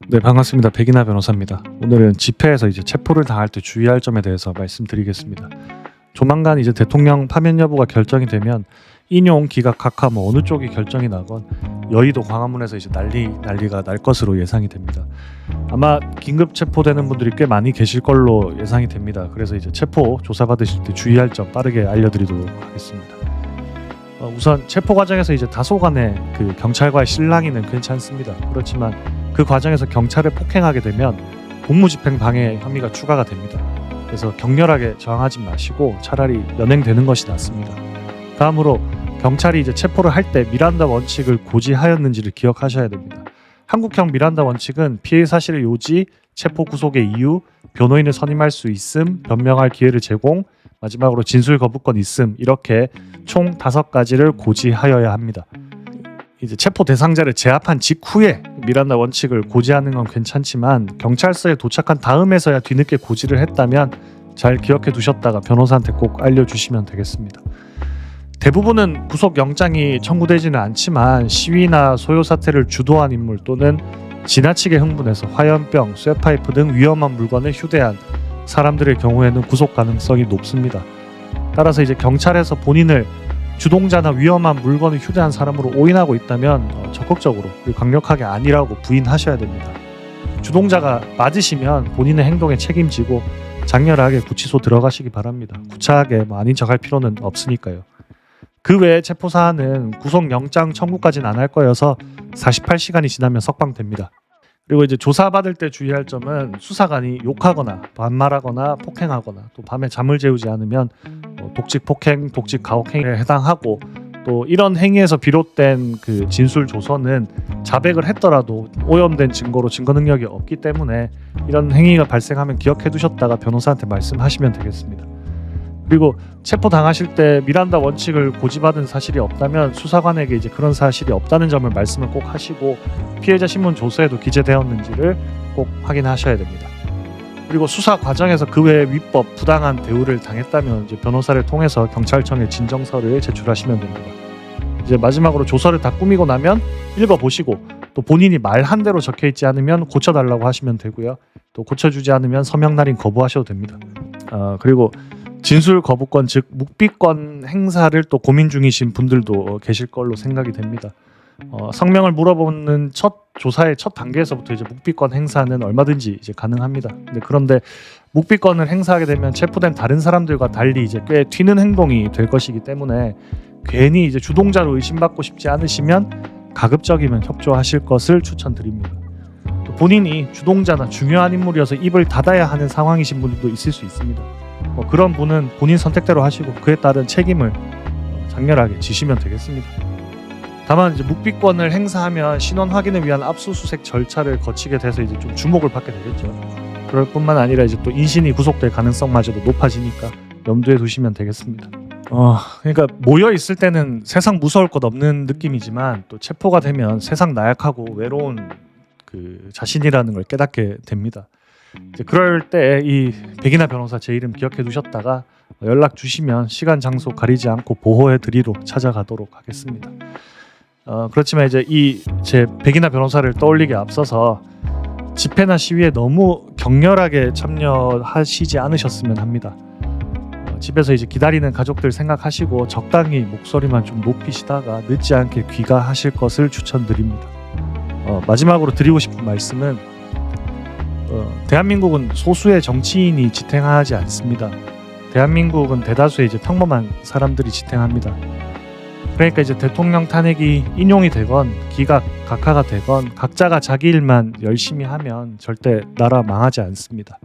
네, 반갑습니다. 백이나 변호사입니다. 오늘은 집회에서 체포를 당할 때 주의할 점에 대해서 말씀드리겠습니다. 조만간 대통령 파면 여부가 결정이 되면 인용, 기각, 각하 어느 쪽이 결정이 나건 여의도 광화문에서 난리가 날 것으로 예상이 됩니다. 아마 긴급 체포되는 분들이 꽤 많이 계실 걸로 예상이 됩니다. 그래서 체포 조사받으실 때 주의할 점 빠르게 알려드리도록 하겠습니다. 우선 체포 과정에서 다소간의 경찰과의 실랑이는 괜찮습니다. 그렇지만 그 과정에서 경찰을 폭행하게 되면 공무집행 방해 혐의가 추가가 됩니다. 그래서 격렬하게 저항하지 마시고 차라리 연행되는 것이 낫습니다. 다음으로 경찰이 체포를 할 때 미란다 원칙을 고지하였는지를 기억하셔야 됩니다. 한국형 미란다 원칙은 피해 사실의 요지, 체포 구속의 이유, 변호인을 선임할 수 있음, 변명할 기회를 제공, 마지막으로 진술 거부권 있음, 이렇게 총 5가지를 고지하여야 합니다. 체포 대상자를 제압한 직후에 미란다 원칙을 고지하는 건 괜찮지만 경찰서에 도착한 다음에서야 뒤늦게 고지를 했다면 잘 기억해 두셨다가 변호사한테 꼭 알려주시면 되겠습니다. 대부분은 구속영장이 청구되지는 않지만 시위나 소요 사태를 주도한 인물 또는 지나치게 흥분해서 화염병, 쇠파이프 등 위험한 물건을 휴대한 사람들의 경우에는 구속 가능성이 높습니다. 따라서 경찰에서 본인을 주동자나 위험한 물건을 휴대한 사람으로 오인하고 있다면 적극적으로 강력하게 아니라고 부인하셔야 됩니다. 주동자가 맞으시면 본인의 행동에 책임지고 장렬하게 구치소 들어가시기 바랍니다. 구차하게 아닌 척할 필요는 없으니까요. 그 외에 체포사안은 구속영장 청구까지는 안 할 거여서 48시간이 지나면 석방됩니다. 그리고 조사받을 때 주의할 점은 수사관이 욕하거나 반말하거나 폭행하거나 또 밤에 잠을 재우지 않으면 독직 폭행, 독직 가혹 행위에 해당하고 또 이런 행위에서 비롯된 진술 조서는 자백을 했더라도 오염된 증거로 증거 능력이 없기 때문에 이런 행위가 발생하면 기억해 두셨다가 변호사한테 말씀하시면 되겠습니다. 그리고 체포 당하실 때 미란다 원칙을 고지받은 사실이 없다면 수사관에게 그런 사실이 없다는 점을 말씀을 꼭 하시고 피해자 신문 조서에도 기재되었는지를 꼭 확인하셔야 됩니다. 그리고 수사 과정에서 그 외에 위법, 부당한 대우를 당했다면 변호사를 통해서 경찰청에 진정서를 제출하시면 됩니다. 마지막으로 조서를 다 꾸미고 나면 읽어보시고 또 본인이 말한 대로 적혀있지 않으면 고쳐달라고 하시면 되고요. 또 고쳐주지 않으면 서명 날인 거부하셔도 됩니다. 그리고 진술 거부권 즉 묵비권 행사를 또 고민 중이신 분들도 계실 걸로 생각이 됩니다. 성명을 물어보는 첫 조사의 첫 단계에서부터 묵비권 행사는 얼마든지 가능합니다. 그런데 묵비권을 행사하게 되면 체포된 다른 사람들과 달리 꽤 튀는 행동이 될 것이기 때문에 괜히 주동자로 의심받고 싶지 않으시면 가급적이면 협조하실 것을 추천드립니다. 또 본인이 주동자나 중요한 인물이어서 입을 닫아야 하는 상황이신 분들도 있을 수 있습니다. 그런 분은 본인 선택대로 하시고 그에 따른 책임을 장렬하게 지시면 되겠습니다. 다만 묵비권을 행사하면 신원 확인을 위한 압수수색 절차를 거치게 돼서 좀 주목을 받게 되겠죠. 그럴 뿐만 아니라 또 인신이 구속될 가능성마저도 높아지니까 염두에 두시면 되겠습니다. 그러니까 모여 있을 때는 세상 무서울 것 없는 느낌이지만 또 체포가 되면 세상 나약하고 외로운 자신이라는 걸 깨닫게 됩니다. 그럴 때 이 백이나 변호사 제 이름 기억해 두셨다가 연락 주시면 시간 장소 가리지 않고 보호해 드리러 찾아가도록 하겠습니다. 그렇지만 이 제 백이나 변호사를 떠올리기에 앞서서 집회나 시위에 너무 격렬하게 참여하시지 않으셨으면 합니다. 집에서 기다리는 가족들 생각하시고 적당히 목소리만 좀 높이시다가 늦지 않게 귀가하실 것을 추천드립니다. 마지막으로 드리고 싶은 말씀은 대한민국은 소수의 정치인이 지탱하지 않습니다. 대한민국은 대다수의 평범한 사람들이 지탱합니다. 그러니까 대통령 탄핵이 인용이 되건 기각, 각하가 되건 각자가 자기 일만 열심히 하면 절대 나라 망하지 않습니다.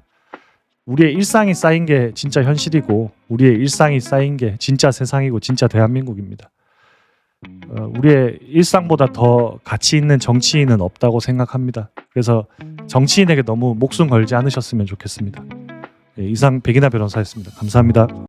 우리의 일상이 쌓인 게 진짜 현실이고 우리의 일상이 쌓인 게 진짜 세상이고 진짜 대한민국입니다. 우리의 일상보다 더 가치 있는 정치인은 없다고 생각합니다. 그래서 정치인에게 너무 목숨 걸지 않으셨으면 좋겠습니다. 이상 백이나 변호사였습니다. 감사합니다.